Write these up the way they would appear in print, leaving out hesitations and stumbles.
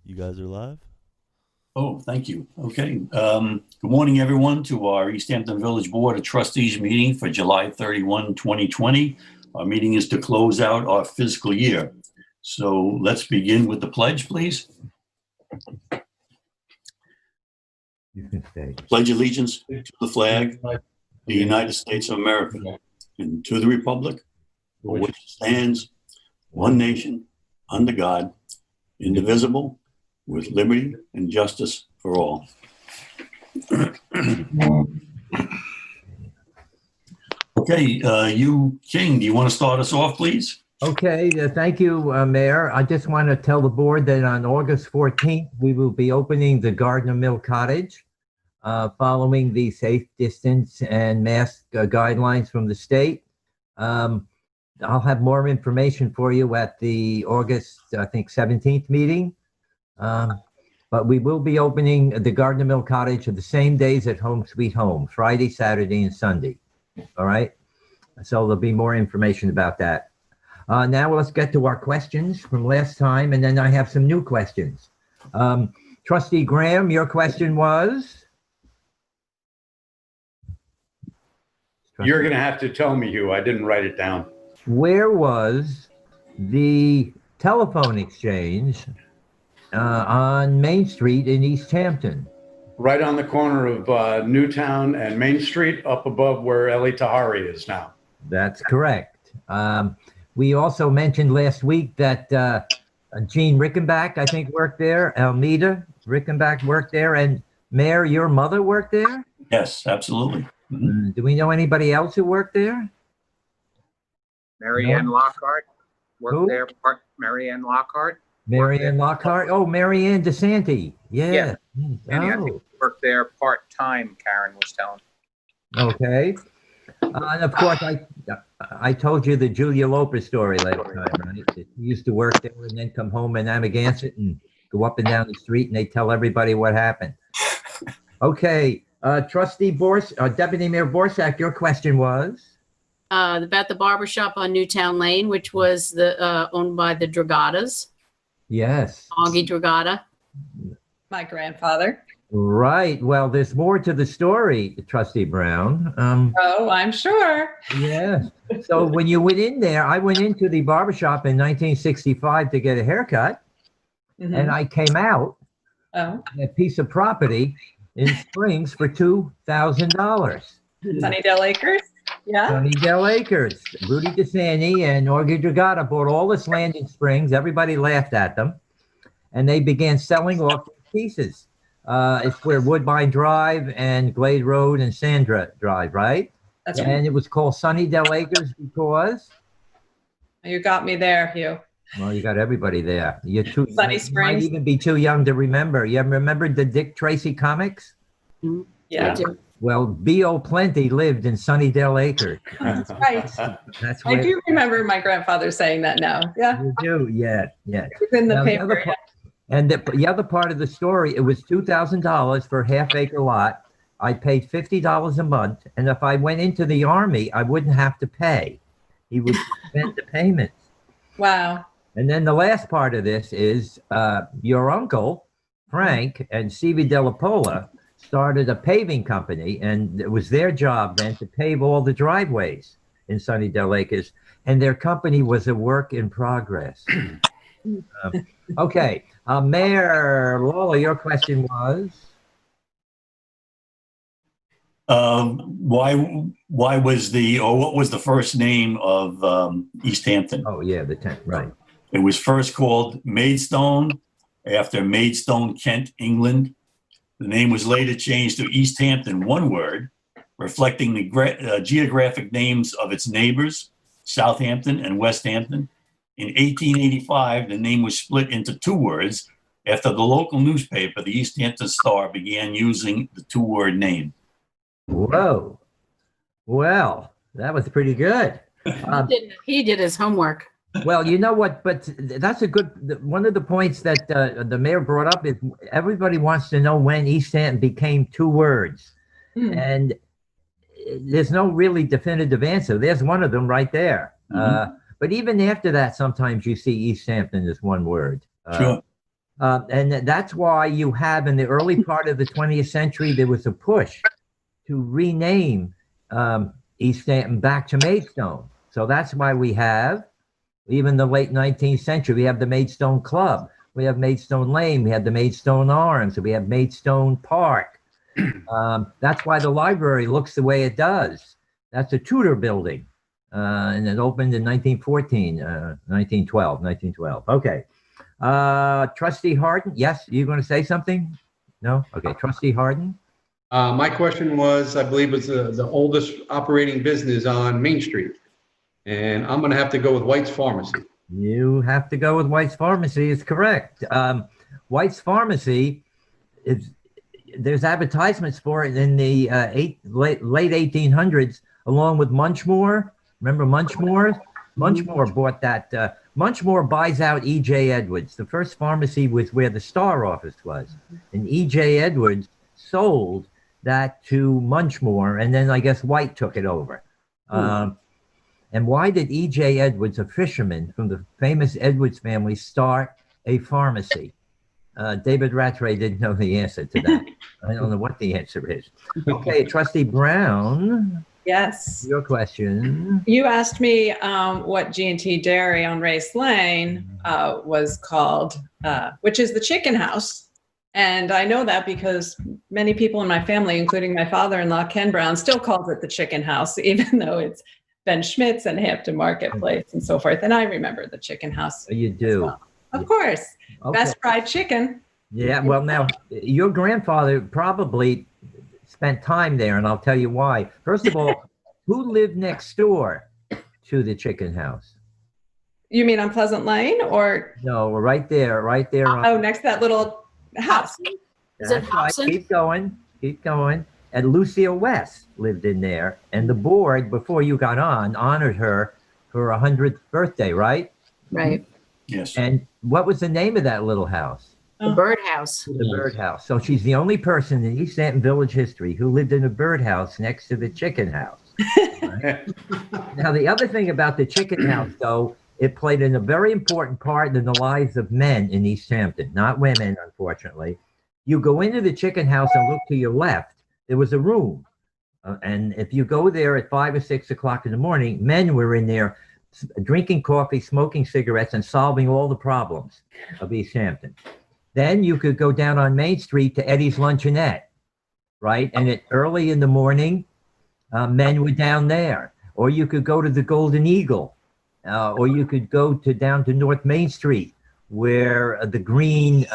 You guys are live? Oh, thank you. Okay. Good morning, everyone, to our East Hampton Village Board of Trustees meeting for July 31, 2020. Our meeting is to close out our fiscal year. So let's begin with the pledge, please. You can stay. Pledge allegiance to the flag of the United States of America and to the republic for which it stands, one nation, under God, indivisible, with liberty and justice for all. Okay, you, King, do you want to start us off, please? Okay, thank you, Mayor. I just want to tell the board that on August 14th, we will be opening the Gardner Mill Cottage, following the safe distance and mask guidelines from the state. I'll have more information for you at the August, I think, 17th meeting. But we will be opening the Gardner Mill Cottage the same days at Home Sweet Home, Friday, Saturday, and Sunday. All right. So there'll be more information about that. Now let's get to our questions from last time, and then I have some new questions. Trustee Graham, your question was? You're going to have to tell me, Hugh. I didn't write it down. Where was the telephone exchange on Main Street in East Hampton? Right on the corner of Newtown and Main Street, up above where Eli Tahari is now. That's correct. We also mentioned last week that Gene Rickenbach, I think, worked there. Almeida Rickenbach worked there. And Mayor, your mother worked there? Yes, absolutely. Mm-hmm. Do we know anybody else who worked there? Mary Ann Lockhart worked there. Mary Ann Lockhart. Mary Ann Lockhart. Oh, Mary Ann DeSanti. Yeah. And I think worked there part-time, Karen was telling me. Okay. And of course, I told you the Julia Loper story last time, right? He used to work there and then come home in Amagansett and go up and down the street, and they tell everybody what happened. Okay. Trustee Deputy Mayor Borsak, your question was? About the barbershop on Newtown Lane, which was owned by the Dragatas. Yes. Augie Dragata. My grandfather. Right. Well, there's more to the story, Trustee Brown. Oh, I'm sure. Yeah. So when you went in there, I went into the barbershop in 1965 to get a haircut, and I came out a piece of property in Springs for $2,000. Sunnydale Acres? Yeah. Sunnydale Acres. Rudy DeSanti and Augie Dragata bought all this land in Springs. Everybody laughed at them, and they began selling off pieces. It's where Woodbine Drive and Glade Road and Sandra Drive, right? That's right. And it was called Sunnydale Acres because? You got me there, Hugh. Well, you got everybody there. You're too, Sunny Springs. You might even be too young to remember. You remember the Dick Tracy comics? Yeah. Well, B.O. Plenty lived in Sunnydale Acres. That's right. That's I do remember my grandfather saying that now. Yeah. You do? Yeah. It was in the paper. And the other part of the story, it was $2,000 for a half-acre lot. I paid $50 a month, and if I went into the Army, I wouldn't have to pay. He would spend the payments. Wow. And then the last part of this is your uncle, Frank, and Stevie Delapola started a paving company, and it was their job then to pave all the driveways in Sunnydale Acres, and their company was a work in progress. Okay. Mayor Lawler, your question was? Why was what was the first name of East Hampton? Oh, yeah, the 10th, right. It was first called Maidstone after Maidstone, Kent, England. The name was later changed to East Hampton, one word, reflecting the geographic names of its neighbors, Southampton and West Hampton. In 1885, the name was split into two words after the local newspaper, the East Hampton Star, began using the two-word name. Whoa. Well, that was pretty good. He did his homework. Well, you know what, but that's a good, one of the points that the mayor brought up is everybody wants to know when East Hampton became two words. And there's no really definitive answer. There's one of them right there. But even after that, sometimes you see East Hampton as one word. Sure. And that's why you have in the early part of the 20th century, there was a push to rename East Hampton back to Maidstone. So that's why we have, even the late 19th century, we have the Maidstone Club, we have Maidstone Lane, we have the Maidstone Arms, we have Maidstone Park. That's why the library looks the way it does. That's a Tudor building. And it opened in 1912. Okay. Trustee Harden, yes, you're going to say something? No? Okay, Trustee Harden? My question was, I believe it's the oldest operating business on Main Street. And I'm going to have to go with White's Pharmacy. You have to go with White's Pharmacy, is correct. White's Pharmacy, there's advertisements for it in the late 1800s, along with Munchmore. Remember Munchmore? Munchmore bought that. Munchmore buys out E.J. Edwards. The first pharmacy was where the Star office was. And E.J. Edwards sold that to Munchmore, and then I guess White took it over. And why did E.J. Edwards, a fisherman from the famous Edwards family, start a pharmacy? David Rattray didn't know the answer to that. I don't know what the answer is. Okay, Trustee Brown. Yes. Your question. You asked me what G&T Dairy on Race Lane was called, which is the Chicken House. And I know that because many people in my family, including my father-in-law, Ken Brown, still calls it the Chicken House, even though it's Ben Schmitz and Hampton Marketplace and so forth. And I remember the Chicken House. You do. Well. Of course. Okay. Best fried chicken. Yeah, well, now, your grandfather probably spent time there, and I'll tell you why. First of all, who lived next door to the Chicken House? You mean on Pleasant Lane or? No, right there. Oh, next to that little house. Is it That's right. Hobson? Keep going. And Lucille West lived in there, and the board, before you got on, honored her for her 100th birthday, right? Right. Yes. And what was the name of that little house? The birdhouse. The birdhouse. So she's the only person in East Hampton Village history who lived in a birdhouse next to the Chicken House. Right? Now, the other thing about the Chicken House, though, it played in a very important part in the lives of men in East Hampton, not women, unfortunately. You go into the Chicken House and look to your left, there was a room. And if you go there at 5 or 6 o'clock in the morning, men were in there drinking coffee, smoking cigarettes, and solving all the problems of East Hampton. Then you could go down on Main Street to Eddie's Luncheonette, right? And early in the morning, men were down there. Or you could go to the Golden Eagle, or you could go down to North Main Street, where the green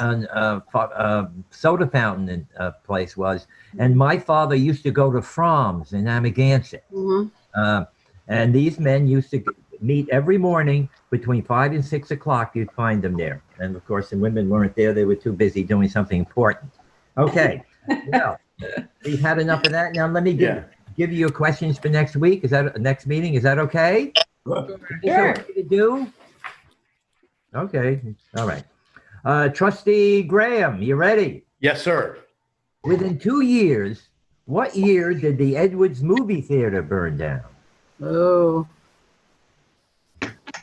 soda fountain place was. And my father used to go to Fromm's in Amagansett. Mm-hmm. And these men used to meet every morning between 5 and 6 o'clock. You'd find them there. And of course, the women weren't there. They were too busy doing something important. Okay. Well, we've had enough of that. Now let me give you your questions for next week. Is that next meeting? Is that okay? Good. Sure. Okay to do? Okay. All right. Trustee Graham, you ready? Yes, sir. Within 2 years, what year did the Edwards Movie Theater burn down? Oh.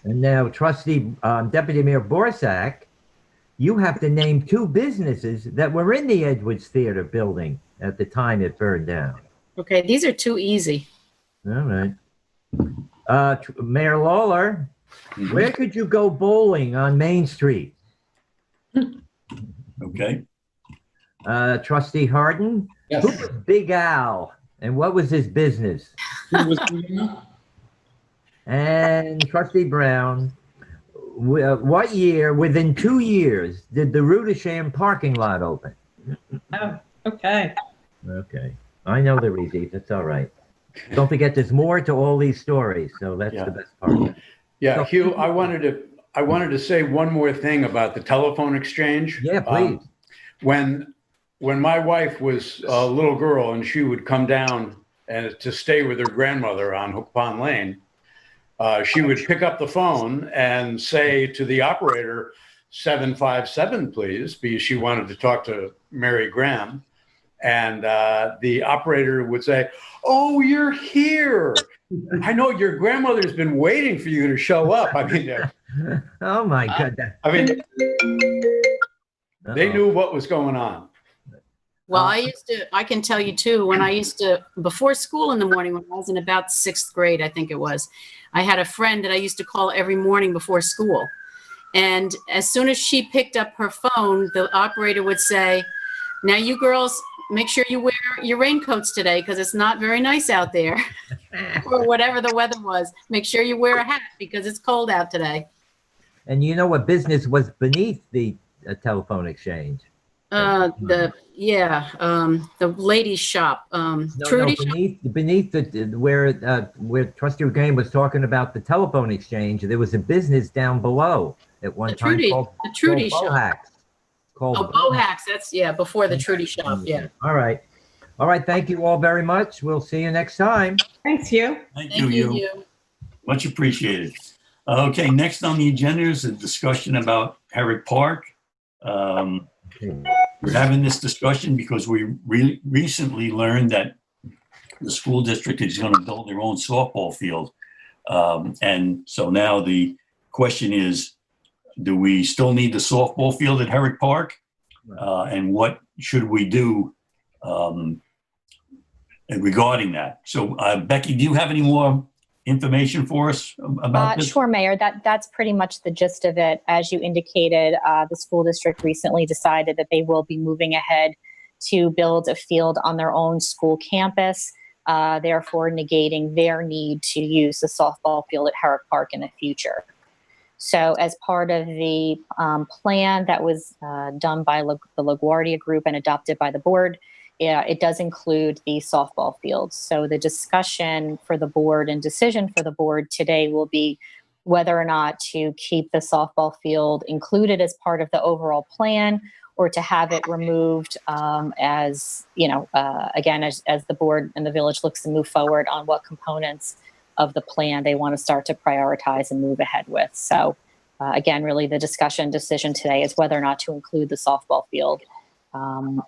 And now, Trustee Deputy Mayor Borsak, you have to name 2 businesses that were in the Edwards Theater building at the time it burned down. Okay, these are too easy. All right. Mayor Lawler, where could you go bowling on Main Street? Okay. Trustee Harden, Yes. who was Big Al, and what was his business? And Trustee Brown, what year, within 2 years, did the Rudesham parking lot open? Oh, okay. Okay. I know they're easy. That's all right. Don't forget, there's more to all these stories, so that's the best part. Yeah, Hugh, I wanted to say one more thing about the telephone exchange. Yeah, please. When my wife was a little girl and she would come down and to stay with her grandmother on Hook Pond Lane, she would pick up the phone and say to the operator, 757, please, because she wanted to talk to Mary Graham. And the operator would say, oh, you're here. I know your grandmother's been waiting for you to show up. I mean, Oh my goodness. I mean, They knew what was going on. Well, I can tell you too, when I used to, before school in the morning, when I was in about 6th grade, I think it was, I had a friend that I used to call every morning before school. And as soon as she picked up her phone, the operator would say, now you girls, make sure you wear your raincoats today because it's not very nice out there. Or whatever the weather was. Make sure you wear a hat because it's cold out today. And you know what business was beneath the telephone exchange? The ladies' shop, Trudy shop. Beneath where Trustee Regain was talking about the telephone exchange, there was a business down below at one time called the Trudy called shop. Bohacks. Oh, Bohacks. That's before the Trudy shop. Yeah. All right. Thank you all very much. We'll see you next time. Thanks, you. Thank you. Much appreciated. Okay, next on the agenda is a discussion about Herrick Park. We're having this discussion because we recently learned that the school district is going to build their own softball field. And so now the question is, do we still need the softball field at Herrick Park? And what should we do regarding that? So Becky, do you have any more information for us about this? Sure, Mayor. That's pretty much the gist of it. As you indicated, the school district recently decided that they will be moving ahead to build a field on their own school campus, therefore negating their need to use the softball field at Herrick Park in the future. So as part of the plan that was done by the LaGuardia Group and adopted by the board, it does include the softball field. So the discussion for the board and decision for the board today will be whether or not to keep the softball field included as part of the overall plan or to have it removed as the board and the village looks to move forward on what components of the plan they want to start to prioritize and move ahead with. So again, really the decision today is whether or not to include the softball field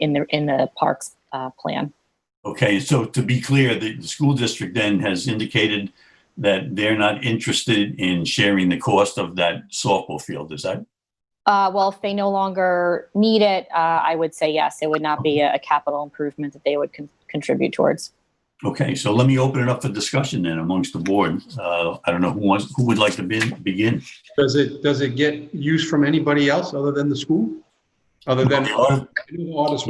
in the parks plan. Okay, so to be clear, the school district then has indicated that they're not interested in sharing the cost of that softball field. Is that? Well, if they no longer need it, I would say yes. It would not be a capital improvement that they would contribute towards. Okay, so let me open it up for discussion then amongst the board. I don't know who would like to begin. Does it get use from anybody else other than the school? Other than the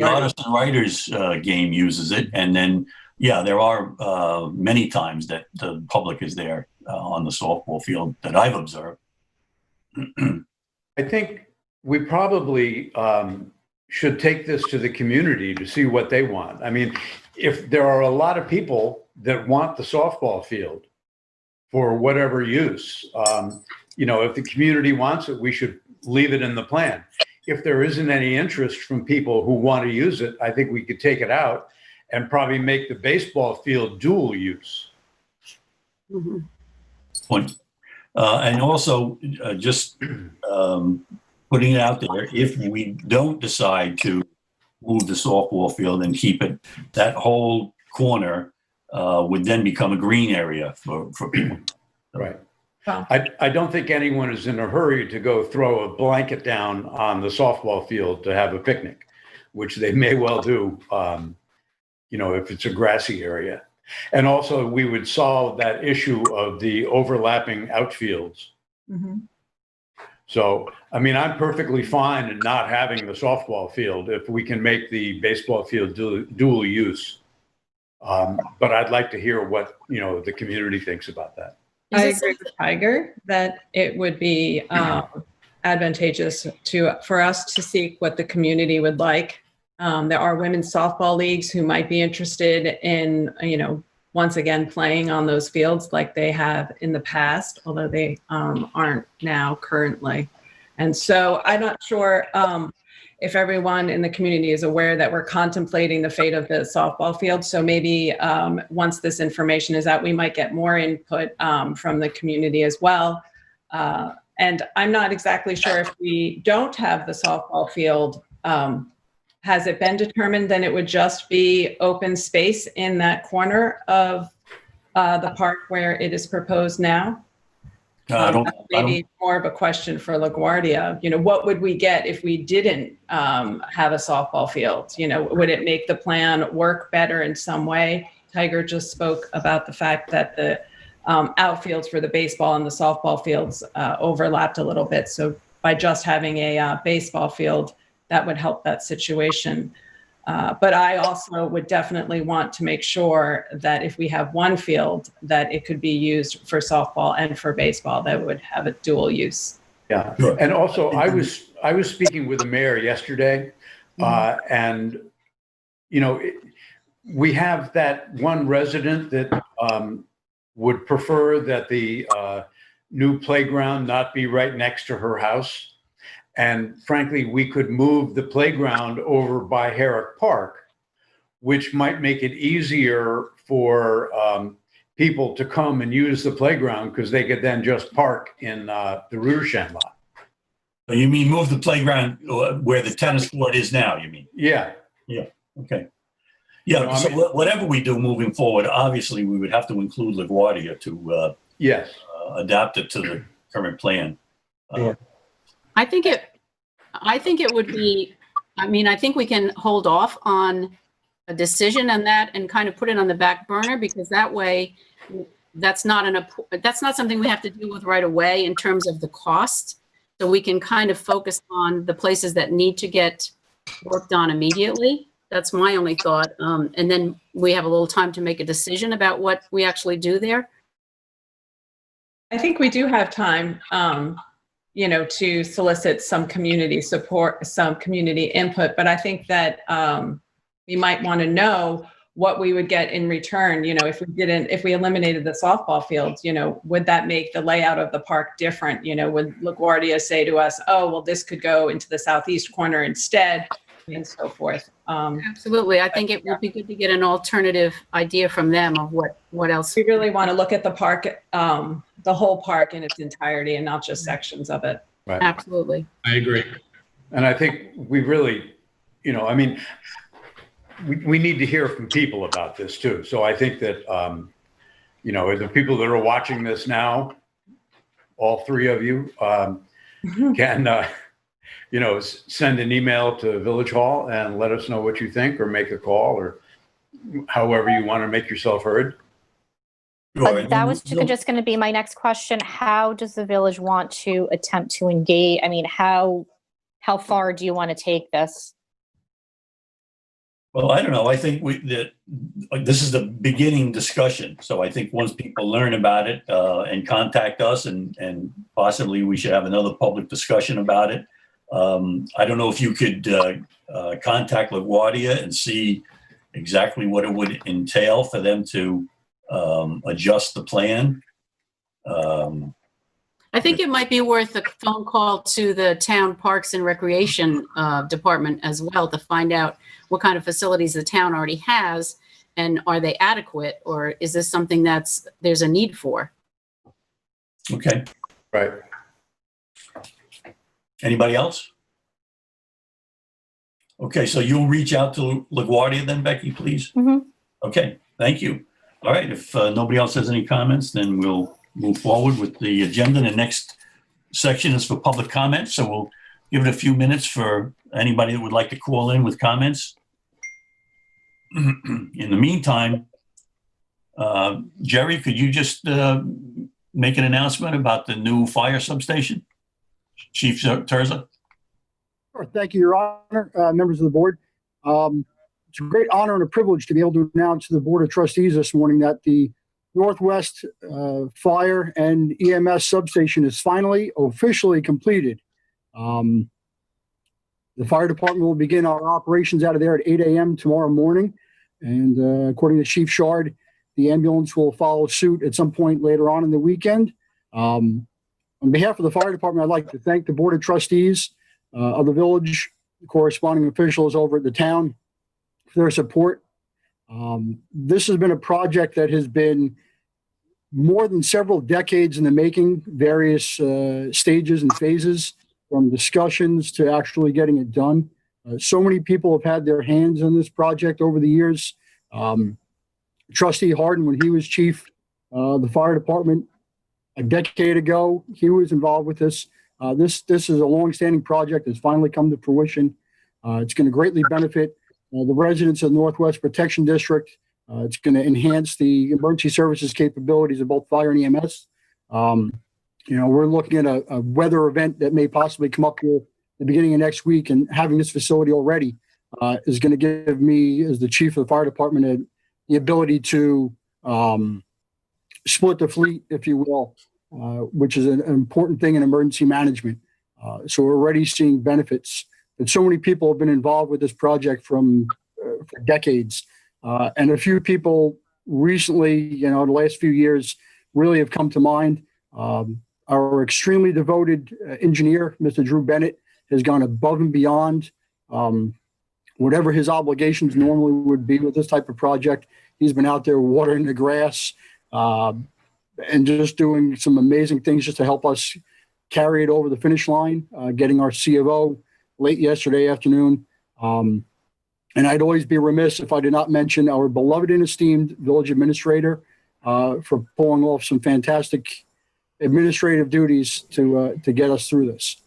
Artists and Writers game uses it, and then there are many times that the public is there on the softball field that I've observed. I think we probably should take this to the community to see what they want. I mean, if there are a lot of people that want the softball field for whatever use, if the community wants it, we should leave it in the plan. If there isn't any interest from people who want to use it, I think we could take it out and probably make the baseball field dual use. Mm-hmm. Point. And also just putting it out there, if we don't decide to move the softball field and keep it, that whole corner would then become a green area for people. Right. Wow. I don't think anyone is in a hurry to go throw a blanket down on the softball field to have a picnic, which they may well do, if it's a grassy area. And also, we would solve that issue of the overlapping outfields. Mm-hmm. So, I mean, I'm perfectly fine in not having the softball field if we can make the baseball field dual use. But I'd like to hear what, the community thinks about that. I agree with Tiger that it would be advantageous for us to seek what the community would like. There are women's softball leagues who might be interested in, once again, playing on those fields like they have in the past, although they aren't now currently. And so I'm not sure if everyone in the community is aware that we're contemplating the fate of the softball field. So maybe once this information is out, we might get more input from the community as well. And I'm not exactly sure if we don't have the softball field, has it been determined then it would just be open space in that corner of the park where it is proposed now? Maybe more of a question for LaGuardia. You know, what would we get if we didn't have a softball field? You know, would it make the plan work better in some way? Tiger just spoke about the fact that the outfields for the baseball and the softball fields overlapped a little bit. So by just having a baseball field, that would help that situation. But I also would definitely want to make sure that if we have one field, that it could be used for softball and for baseball, that would have a dual use. Yeah. And also I was speaking with the mayor yesterday, and, you know, we have that one resident that would prefer that the new playground not be right next to her house. And frankly, we could move the playground over by Herrick Park, which might make it easier for people to come and use the playground because they could then just park in the Rudershan lot. You mean move the playground where the tennis court is now, you mean? Yeah. Yeah, okay. Yeah, so whatever we do moving forward, obviously we would have to include LaGuardia to Yes. Adapt it to the current plan. I think it would be, I mean, I think we can hold off on a decision on that and kind of put it on the back burner, because that way that's not something we have to deal with right away in terms of the cost. So we can kind of focus on the places that need to get worked on immediately. That's my only thought. And then we have a little time to make a decision about what we actually do there. I think we do have time, you know, to solicit some community support, some community input. But I think that we might want to know what we would get in return. You know, if we eliminated the softball fields, you know, would that make the layout of the park different? You know, would LaGuardia say to us, oh, well, this could go into the southeast corner instead, and so forth. Absolutely. I think it would be good to get an alternative idea from them of what else. We really want to look at the park, the whole park in its entirety, and not just sections of it. Right. Absolutely. I agree. And I think we really, you know, I mean, we need to hear from people about this too. So I think that, you know, the people that are watching this now, all three of you can, you know, send an email to Village Hall and let us know what you think, or make a call, or however you want to make yourself heard. That was just going to be my next question. How does the village want to attempt to engage? I mean, how far do you want to take this? Well, I don't know. I think that this is the beginning discussion. So I think once people learn about it and contact us, and possibly we should have another public discussion about it. I don't know if you could contact LaGuardia and see exactly what it would entail for them to adjust the plan. I think it might be worth a phone call to the town Parks and Recreation Department as well, to find out what kind of facilities the town already has, and are they adequate, or is this something there's a need for? Okay. Right. Anybody else? Okay, so you'll reach out to LaGuardia then, Becky, please? Mm-hmm. Okay, thank you. All right, if nobody else has any comments, then we'll move forward with the agenda. The next section is for public comments, so we'll give it a few minutes for anybody that would like to call in with comments. In the meantime, Jerry, could you just make an announcement about the new fire substation? Chief Terza? Sure. Thank you, Your Honor, members of the board. It's a great honor and a privilege to be able to announce to the Board of Trustees this morning that the Northwest Fire and EMS substation is finally officially completed. The fire department will begin our operations out of there at 8 a.m. tomorrow morning. And according to Chief Shard, the ambulance will follow suit at some point later on in the weekend. On behalf of the fire department, I'd like to thank the Board of Trustees of the village, the corresponding officials over at the town for their support. This has been a project that has been more than several decades in the making, various stages and phases, from discussions to actually getting it done. So many people have had their hands on this project over the years. Trustee Harden, when he was chief of the fire department, a decade ago. He was involved with this. This is a long-standing project that's finally come to fruition. It's going to greatly benefit the residents of the Northwest Protection District. It's going to enhance the emergency services capabilities of both fire and EMS. We're looking at a weather event that may possibly come up here at the beginning of next week, and having this facility already is going to give me, as the chief of the fire department, the ability to split the fleet, if you will, which is an important thing in emergency management. So we're already seeing benefits. And so many people have been involved with this project for decades. And a few people recently, the last few years, really have come to mind. Our extremely devoted engineer, Mr. Drew Bennett, has gone above and beyond whatever his obligations normally would be with this type of project. He's been out there watering the grass and just doing some amazing things just to help us carry it over the finish line, getting our C of O late yesterday afternoon. And I'd always be remiss if I did not mention our beloved and esteemed village administrator for pulling off some fantastic administrative duties to get us through this.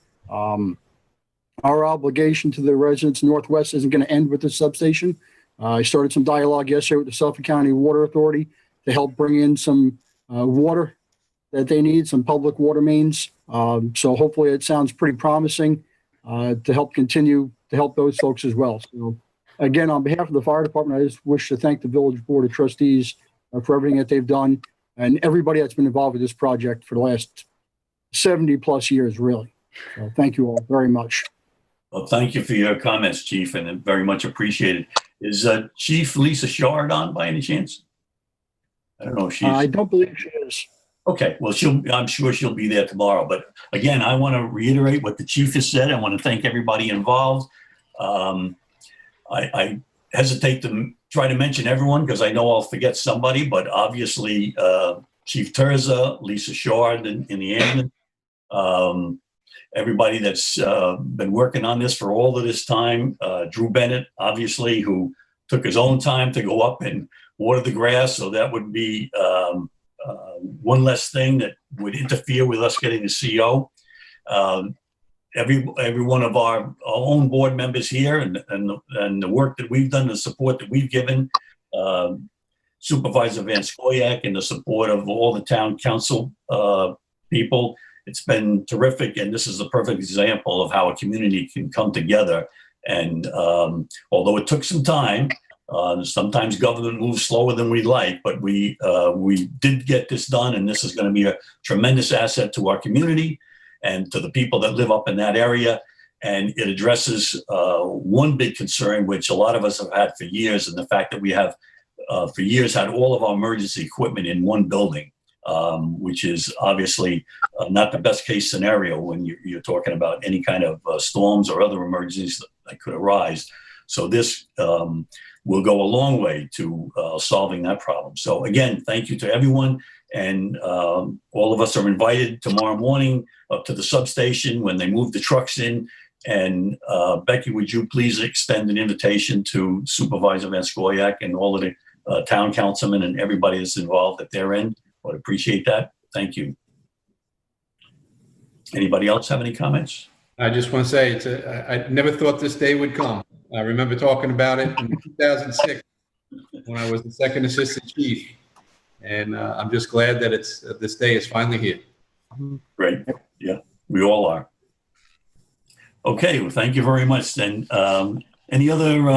Our obligation to the residents of Northwest isn't going to end with the substation. I started some dialogue yesterday with the Suffolk County Water Authority to help bring in some water that they need, some public water mains. So hopefully it sounds pretty promising to help continue to help those folks as well. So again, on behalf of the fire department, I just wish to thank the Village Board of Trustees for everything that they've done, and everybody that's been involved with this project for the last 70 plus years, really. So thank you all very much. Well, thank you for your comments, Chief, and very much appreciated. Is Chief Lisa Shard on by any chance? I don't know if she's... I don't believe she is. Okay, well, I'm sure she'll be there tomorrow. But again, I want to reiterate what the chief has said. I want to thank everybody involved. I hesitate to try to mention everyone because I know I'll forget somebody, but obviously Chief Terza, Lisa Shard in the ambulance, everybody that's been working on this for all of this time, Drew Bennett, obviously, who took his own time to go up and water the grass. So that would be one less thing that would interfere with us getting the CO. Every one of our own board members here and the work that we've done, the support that we've given, Supervisor Van Scoyac and the support of all the town council people. It's been terrific, and this is a perfect example of how a community can come together. And although it took some time, sometimes government moves slower than we'd like, but we did get this done, and this is going to be a tremendous asset to our community and to the people that live up in that area. And it addresses one big concern, which a lot of us have had for years, and the fact that we have for years had all of our emergency equipment in one building, which is obviously not the best case scenario when you're talking about any kind of storms or other emergencies that could arise. So this will go a long way to solving that problem. So again, thank you to everyone. And all of us are invited tomorrow morning up to the substation when they move the trucks in. And Becky, would you please extend an invitation to Supervisor Van Scoyac and all of the town councilmen and everybody that's involved at their end? I would appreciate that. Thank you. Anybody else have any comments? I just want to say I never thought this day would come. I remember talking about it in 2006 when I was the second assistant chief. And I'm just glad that this day is finally here. Great. Yeah, we all are. Okay, well, thank you very much. Then any other,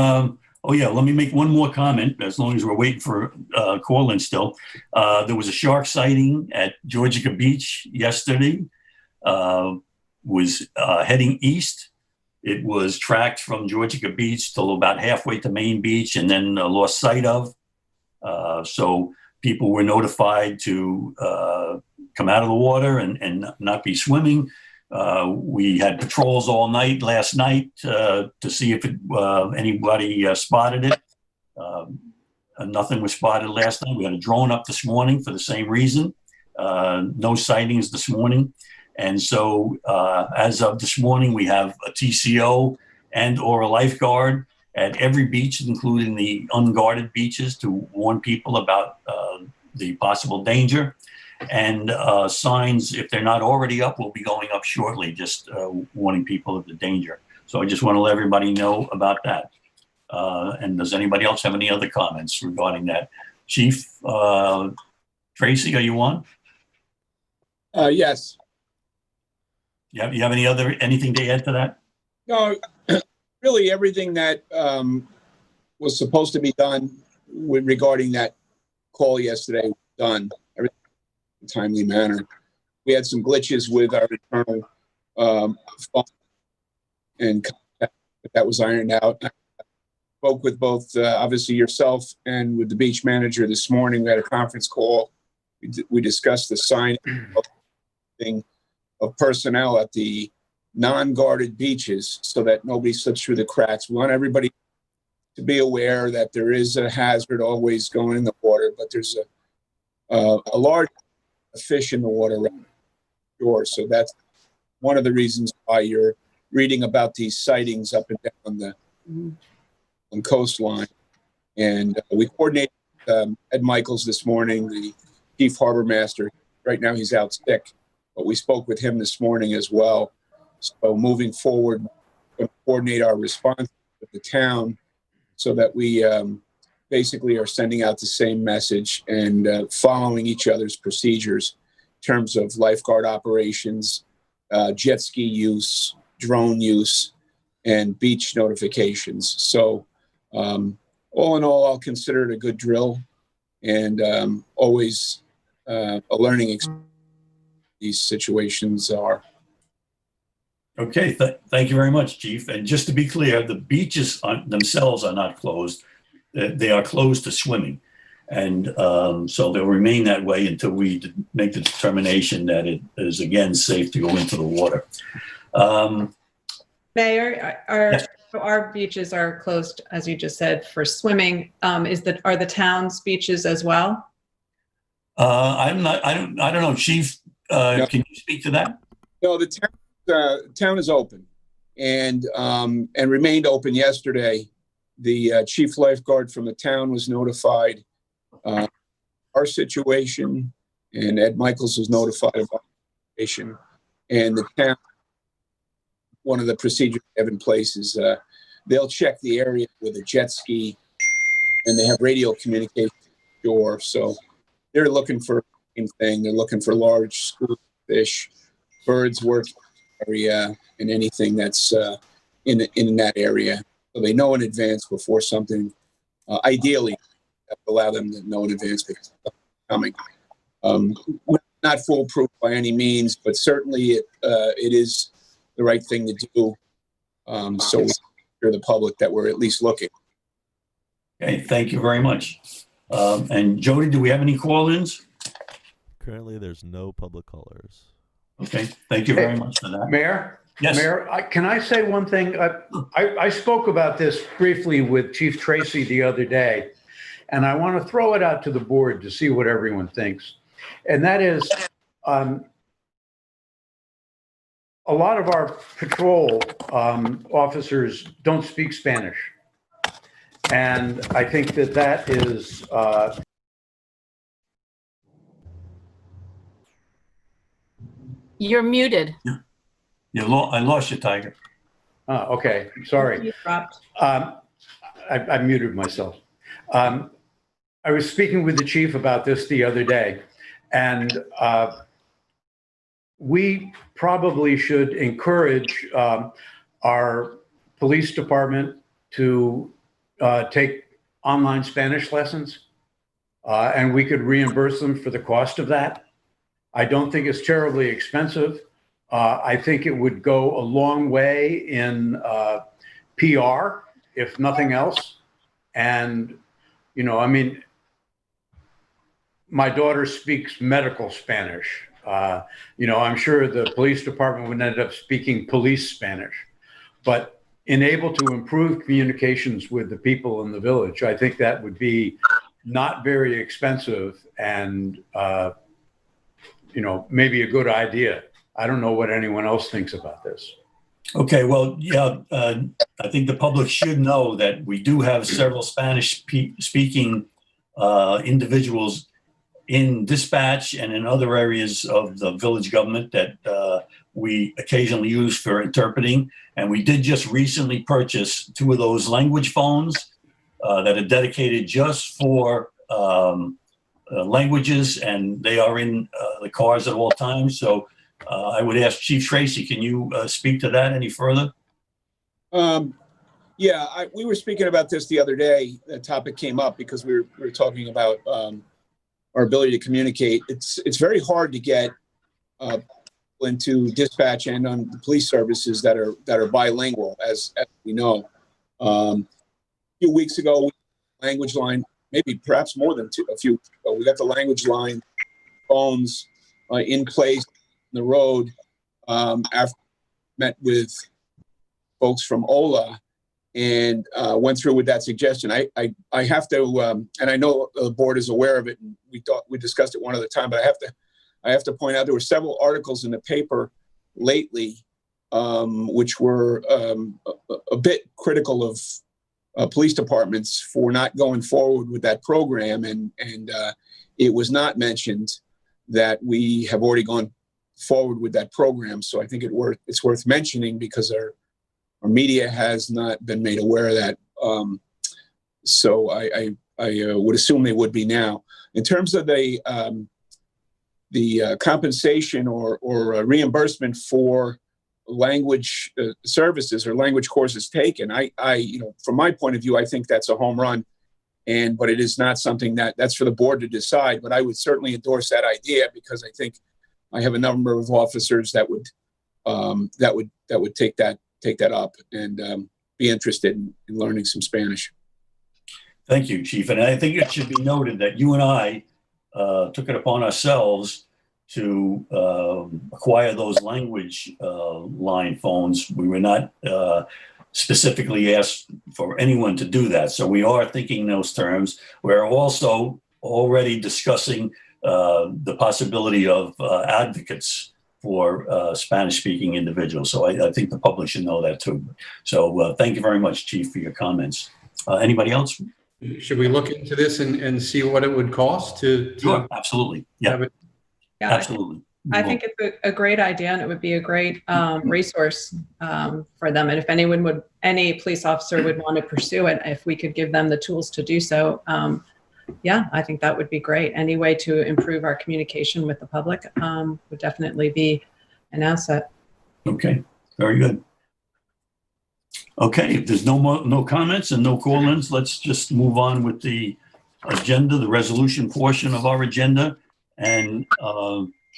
oh yeah, let me make one more comment as long as we're waiting for call-in still. There was a shark sighting at Georgia Beach yesterday, was heading east. It was tracked from Georgia Beach till about halfway to Main Beach and then lost sight of. So people were notified to come out of the water and not be swimming. We had patrols all night last night to see if anybody spotted it. Nothing was spotted last night. We had a drone up this morning for the same reason. No sightings this morning. And so as of this morning, we have a TCO and or a lifeguard at every beach, including the unguarded beaches, to warn people about the possible danger. And signs, if they're not already up, will be going up shortly, just warning people of the danger. So I just want to let everybody know about that. And does anybody else have any other comments regarding that? Chief Tracy, are you on? Yes. You have anything to add to that? No, really everything that was supposed to be done regarding that call yesterday was done. Everything in a timely manner. We had some glitches with our internal phone and contact, but that was ironed out. I spoke with both, obviously yourself and with the beach manager this morning. We had a conference call. We discussed the signing of personnel at the non-guarded beaches so that nobody slips through the cracks. We want everybody to be aware that there is a hazard always going in the water, but there's a large fish in the water around the shore. So that's one of the reasons why you're reading about these sightings up and down the coastline. And we coordinated Ed Michaels this morning, the chief harbor master. Right now he's out sick, but we spoke with him this morning as well. So moving forward, we're going to coordinate our response with the town so that we basically are sending out the same message and following each other's procedures in terms of lifeguard operations, jet ski use, drone use, and beach notifications. So all in all, I'll consider it a good drill and always a learning experience. These situations are. Okay, thank you very much, Chief. And just to be clear, the beaches themselves are not closed. They are closed to swimming. And so they'll remain that way until we make the determination that it is, again, safe to go into the water. Mayor, Yes. our beaches are closed, as you just said, for swimming. Are the town's beaches as well? I don't know, Chief, No. can you speak to that? No, the town is open and remained open yesterday. The chief lifeguard from the town was notified our situation, and Ed Michaels was notified of our situation. And the town, one of the procedures they have in place is they'll check the area with a jet ski, and they have radio communication ashore. So they're looking for the same thing. They're looking for large school fish, birds working area, and anything that's in that area. So they know in advance before something, ideally, allow them to know in advance because something's coming. Not foolproof by any means, but certainly it is the right thing to do. So we assure the public that we're at least looking. Okay, thank you very much. And Jody, do we have any call-ins? Currently, there's no public callers. Okay, thank you very much for that. Mayor? Yes. Mayor, can I say one thing? I spoke about this briefly with Chief Tracy the other day, and I want to throw it out to the board to see what everyone thinks. And that is, a lot of our patrol officers don't speak Spanish. And I think that is You're muted. I lost you, Tiger. okay, sorry. You dropped. I muted myself. I was speaking with the chief about this the other day, and we probably should encourage our police department to take online Spanish lessons, and we could reimburse them for the cost of that. I don't think it's terribly expensive. I think it would go a long way in PR, if nothing else. And, you know, I mean, my daughter speaks medical Spanish. You know, I'm sure the police department would end up speaking police Spanish. But in able to improve communications with the people in the village, I think that would be not very expensive and, you know, maybe a good idea. I don't know what anyone else thinks about this. Okay, well, yeah, I think the public should know that we do have several Spanish speaking individuals in dispatch and in other areas of the village government that we occasionally use for interpreting. And we did just recently purchase 2 of those language phones that are dedicated just for languages, and they are in the cars at all times. So I would ask Chief Tracy, can you speak to that any further? Yeah, we were speaking about this the other day. The topic came up because we were talking about our ability to communicate. It's very hard to get into dispatch and on the police services that are bilingual, as we know. A few weeks ago, language line, maybe perhaps more than a few weeks ago, we got the language line phones in place on the road after met with folks from OLA and went through with that suggestion. I have to, and I know the board is aware of it, and we discussed it one other time, but I have to point out there were several articles in the paper lately which were a bit critical of police departments for not going forward with that program, and it was not mentioned that we have already gone forward with that program. So I think it's worth mentioning because our media has not been made aware of that. So I would assume they would be now. In terms of the compensation or reimbursement for language services or language courses taken, from my point of view, I think that's a home run. But it is not something that's for the board to decide. But I would certainly endorse that idea because I think I have a number of officers that would take that up and be interested in learning some Spanish. Thank you, Chief. And I think it should be noted that you and I took it upon ourselves to acquire those language line phones. We were not specifically asked for anyone to do that. So we are thinking those terms. We're also already discussing the possibility of advocates for Spanish-speaking individuals. So I think the public should know that too. So thank you very much, Chief, for your comments. Anybody else? Should we look into this and see what it would cost to Sure, absolutely. Yeah, Yeah, absolutely. I think it's a great idea, and it would be a great resource for them. And if any police officer would want to pursue it, if we could give them the tools to do so, I think that would be great. Any way to improve our communication with the public would definitely be an asset. Okay, very good. Okay, if there's no comments and no call-ins, let's just move on with the agenda, the resolution portion of our agenda. And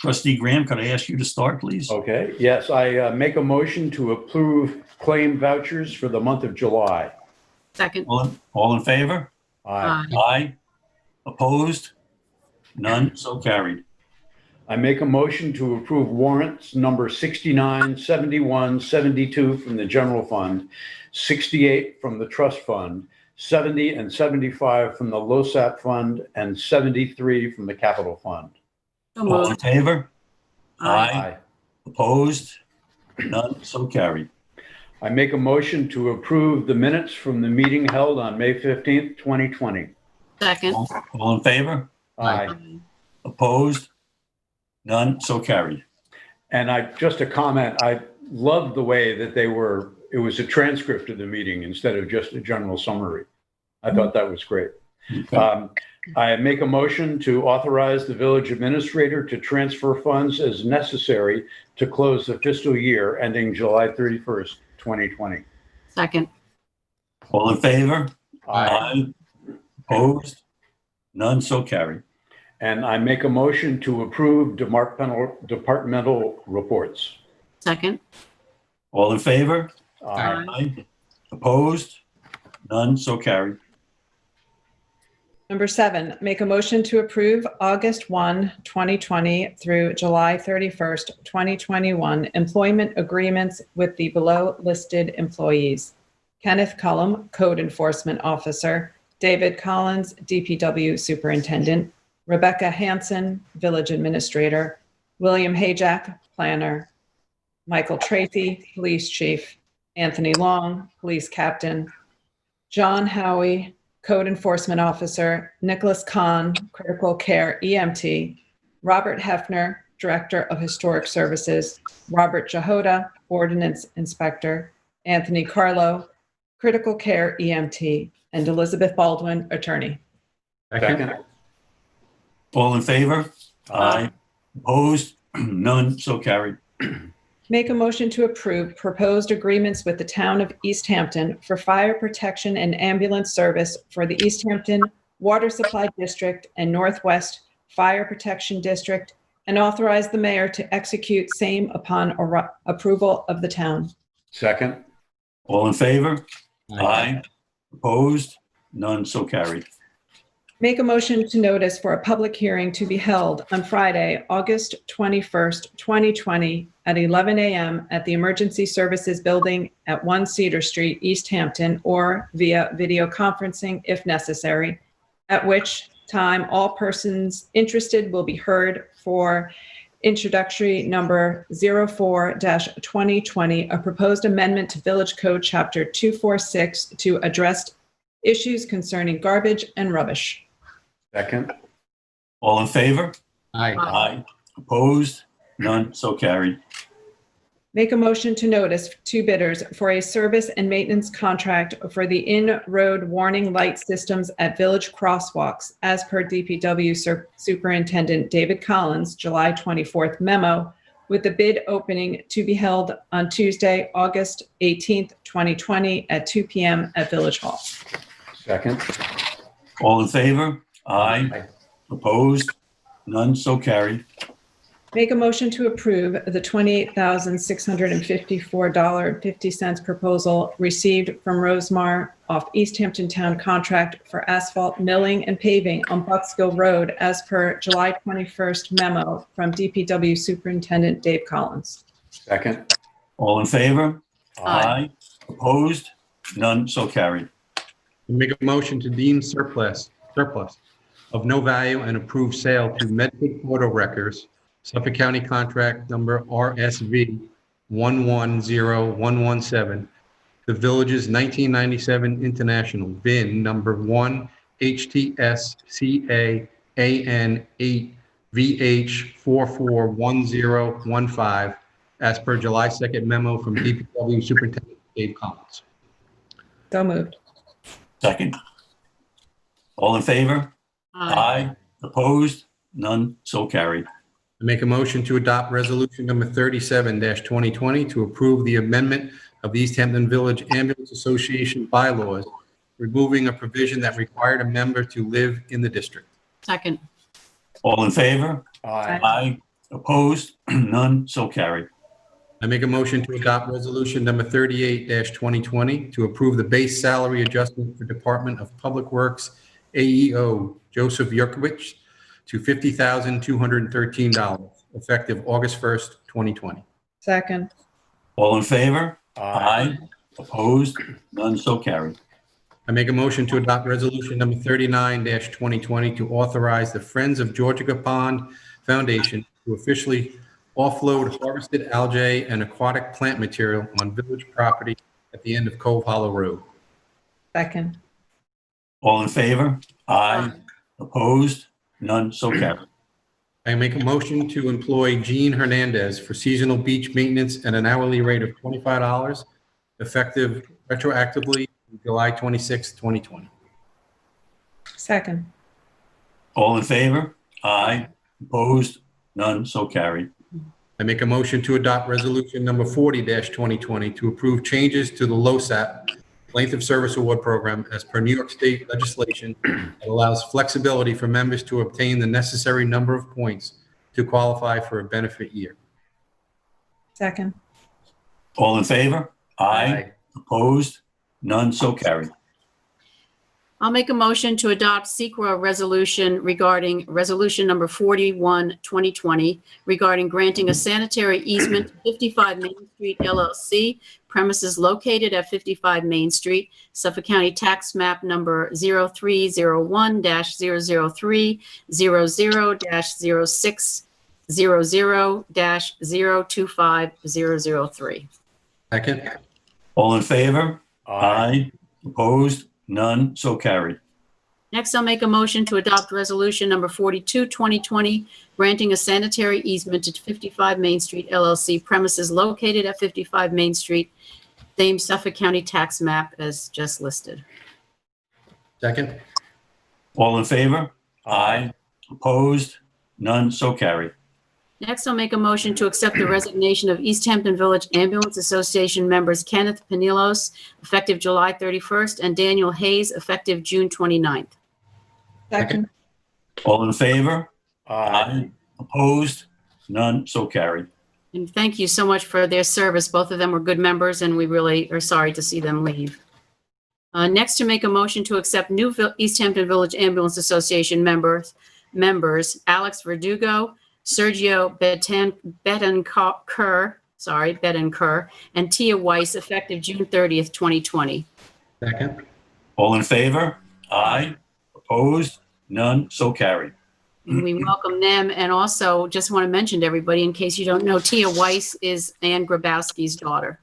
Trustee Graham, could I ask you to start, please? Okay, yes, I make a motion to approve claim vouchers for the month of July. Second. All in favor? Aye. Aye. Opposed? None, so carried. I make a motion to approve warrants number 69, 71, 72 from the general fund, 68 from the trust fund, 70 and 75 from the LoSAP fund, and 73 from the capital fund. All in favor? Aye. Opposed? None, so carried. I make a motion to approve the minutes from the meeting held on May 15th, 2020. Second. All in favor? Aye. Opposed? None, so carried. And just a comment, I loved the way that it was a transcript of the meeting instead of just a general summary. I thought that was great. Okay. I make a motion to authorize the village administrator to transfer funds as necessary to close the fiscal year ending July 31st, 2020. Second. All in favor? Aye. Opposed? None, so carried. And I make a motion to approve departmental reports. Second. All in favor? Aye. Aye. Opposed? None, so carried. Number 7, make a motion to approve August 1, 2020 through July 31st, 2021 employment agreements with the below listed employees: Kenneth Cullum, Code Enforcement Officer; David Collins, DPW Superintendent; Rebecca Hanson, Village Administrator; William Hayjack, Planner; Michael Tracy, Police Chief; Anthony Long, Police Captain; John Howie, Code Enforcement Officer, Nicholas Kahn, Critical Care EMT, Robert Hefner, Director of Historic Services, Robert Jahota, Ordinance Inspector, Anthony Carlo, Critical Care EMT, and Elizabeth Baldwin, Attorney. Second. All in favor? Aye. Opposed? None, so carried. Make a motion to approve proposed agreements with the town of East Hampton for fire protection and ambulance service for the East Hampton Water Supply District and Northwest Fire Protection District, and authorize the mayor to execute same upon approval of the town. Second. All in favor? Aye. Opposed? None, so carried. Make a motion to notice for a public hearing to be held on Friday, August 21st, 2020 at 11 a.m. at the Emergency Services Building at 1 Cedar Street, East Hampton, or via video conferencing if necessary, at which time all persons interested will be heard for introductory number 04-2020, a proposed amendment to Village Code Chapter 246 to address issues concerning garbage and rubbish. Second. All in favor? Aye. Aye. Opposed? None, so carried. Make a motion to notice two bidders for a service and maintenance contract for the in-road warning light systems at village crosswalks as per DPW Superintendent David Collins' July 24th memo, with the bid opening to be held on Tuesday, August 18th, 2020 at 2 p.m. at Village Hall. Second. All in favor? Aye. Opposed? None, so carried. Make a motion to approve the $28,654.50 proposal received from Rosemar off East Hampton Town contract for asphalt milling and paving on Bucksgill Road as per July 21st memo from DPW Superintendent Dave Collins. Second. All in favor? Aye. Opposed? None, so carried. Make a motion to deem surplus of no value and approve sale to Medford Auto Wreckers, Suffolk County contract number RSV 110117, the village's 1997 International VIN number 1 HTSCAAN8VH441015, as per July 2nd memo from DPW Superintendent Dave Collins. So moved. Second. All in favor? Aye. Opposed? None, so carried. I make a motion to adopt resolution number 37-2020 to approve the amendment of the East Hampton Village Ambulance Association bylaws, removing a provision that required a member to live in the district. Second. All in favor? Aye. Aye. Opposed? None, so carried. I make a motion to adopt resolution number 38-2020 to approve the base salary adjustment for Department of Public Works AEO Joseph Yurkovich to $50,213, effective August 1st, 2020. Second. All in favor? Aye. Opposed? None, so carried. I make a motion to adopt resolution number 39-2020 to authorize the Friends of Georgia Pond Foundation to officially offload harvested algae and aquatic plant material on village property at the end of Cove Hollow Road. Second. All in favor? Aye. Opposed? None, so carried. I make a motion to employ Jean Hernandez for seasonal beach maintenance at an hourly rate of $25, effective retroactively July 26, 2020. Second. All in favor? Aye. Opposed? None, so carried. I make a motion to adopt resolution number 40-2020 to approve changes to the LoSAP Length of Service Award Program as per New York State legislation that allows flexibility for members to obtain the necessary number of points to qualify for a benefit year. Second. All in favor? Aye. Opposed? None, so carried. I'll make a motion to adopt SECRA resolution regarding resolution number 41, 2020, regarding granting a sanitary easement to 55 Main Street LLC, premises located at 55 Main Street, Suffolk County Tax Map number 0301-00300-0600-025-003. Second. All in favor? Aye. Opposed? None, so carried. Next, I'll make a motion to adopt resolution number 42, 2020, granting a sanitary easement to 55 Main Street LLC premises located at 55 Main Street, same Suffolk County tax map as just listed. Second. All in favor? Aye. Opposed? None, so carried. Next, I'll make a motion to accept the resignation of East Hampton Village Ambulance Association members Kenneth Panilos, effective July 31st, and Daniel Hayes, effective June 29th. Second. All in favor? Aye. Opposed? None, so carried. And thank you so much for their service. Both of them were good members, and we really are sorry to see them leave. Next, to make a motion to accept new East Hampton Village Ambulance Association members Alex Verdugo, Sergio Betancourt, and Tia Weiss, effective June 30th, 2020. Second. All in favor? Aye. Opposed? None, so carried. We welcome them, and also just want to mention to everybody, in case you don't know, Tia Weiss is Ann Grabowski's daughter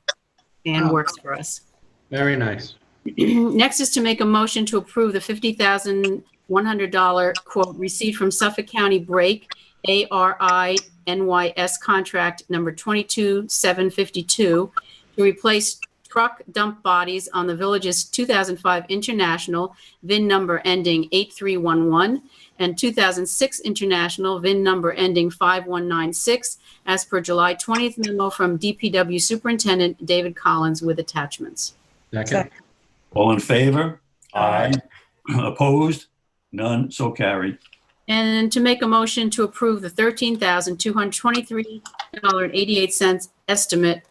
and works for us. Very nice. Next is to make a motion to approve the $50,100 quote received from Suffolk County Break ARI NYS contract number 22752 to replace truck dump bodies on the village's 2005 International VIN number ending 8311 and 2006 International VIN number ending 5196 as per July 20th memo from DPW Superintendent David Collins with attachments. Second. All in favor? Aye. Opposed? None, so carried. And to make a motion to approve the $13,223.88 estimate.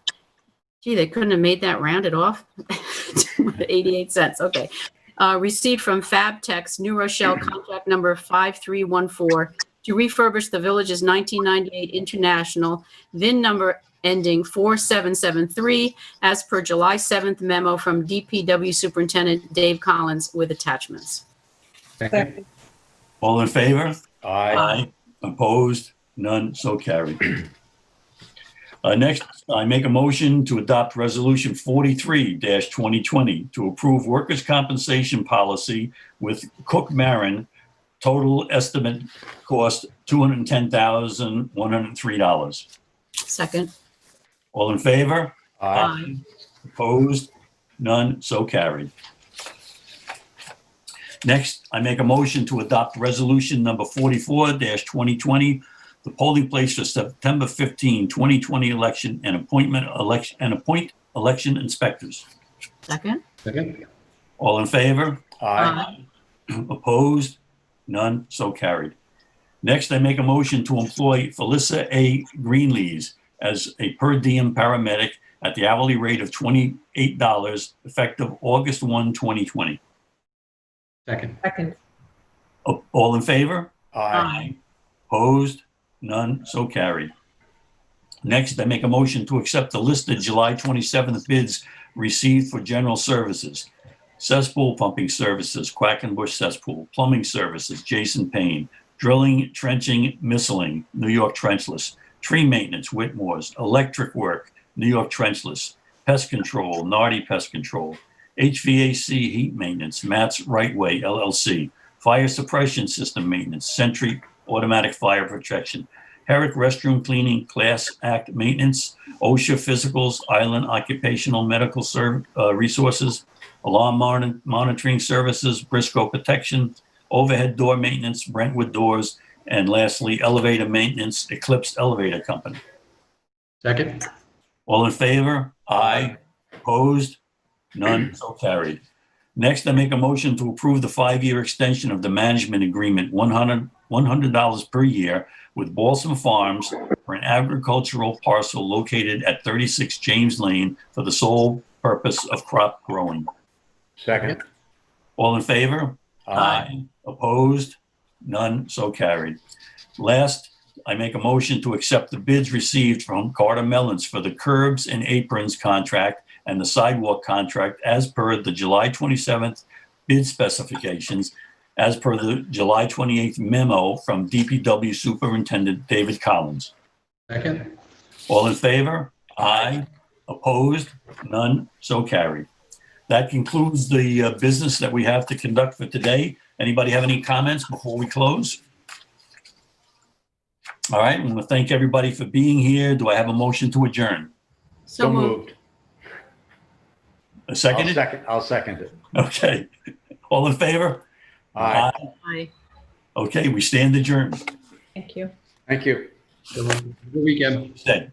Gee, they couldn't have made that rounded off. 88 cents, okay. Received from FabTech's New Rochelle contract number 5314 to refurbish the village's 1998 International VIN number ending 4773 as per July 7th memo from DPW Superintendent Dave Collins with attachments. Second. All in favor? Aye. Opposed? None, so carried. Next, I make a motion to adopt Resolution 43-2020 to approve workers' compensation policy with Cook Marin, total estimate cost $210,103. Second. All in favor? Aye. Opposed? None, so carried. Next, I make a motion to adopt Resolution number 44-2020, the polling place for September 15, 2020 election and appoint election inspectors. Second. Second. All in favor? Aye. Opposed? None, so carried. Next, I make a motion to employ Felissa A. Greenlees as a per diem paramedic at the hourly rate of $28 effective August 1, 2020. Second. Second. All in favor? Aye. Opposed? None, so carried. Next, I make a motion to accept the listed July 27th bids received for general services. Cesspool pumping services, Quackenbush cesspool, plumbing services, Jason Payne, drilling, trenching, missiling, New York Trenchless, tree maintenance, Whitmore's, electric work, New York Trenchless, pest control, Nardi Pest Control, HVAC heat maintenance, Matt's Right Way LLC, fire suppression system maintenance, Sentry automatic fire protection, Herrick restroom cleaning, Class Act maintenance, OSHA physicals, Island occupational medical resources, alarm monitoring services, Briscoe protection, overhead door maintenance, Brentwood doors, and lastly, elevator maintenance, Eclipse Elevator Company. Second. All in favor? Aye. Opposed? None, so carried. Next, I make a motion to approve the 5-year extension of the management agreement, $100 per year with Balsam Farms for an agricultural parcel located at 36 James Lane for the sole purpose of crop growing. Second. All in favor? Aye. Opposed? None, so carried. Last, I make a motion to accept the bids received from Carter Mellons for the curbs and aprons contract and the sidewalk contract as per the July 27th bid specifications, as per the July 28th memo from DPW Superintendent David Collins. Second. All in favor? Aye. Opposed? None, so carried. That concludes the business that we have to conduct for today. Anybody have any comments before we close? All right, I want to thank everybody for being here. Do I have a motion to adjourn? So moved. A second? I'll second it. Okay. All in favor? Aye. Bye. Okay, we stand adjourned. Thank you. Thank you. Good weekend. Said.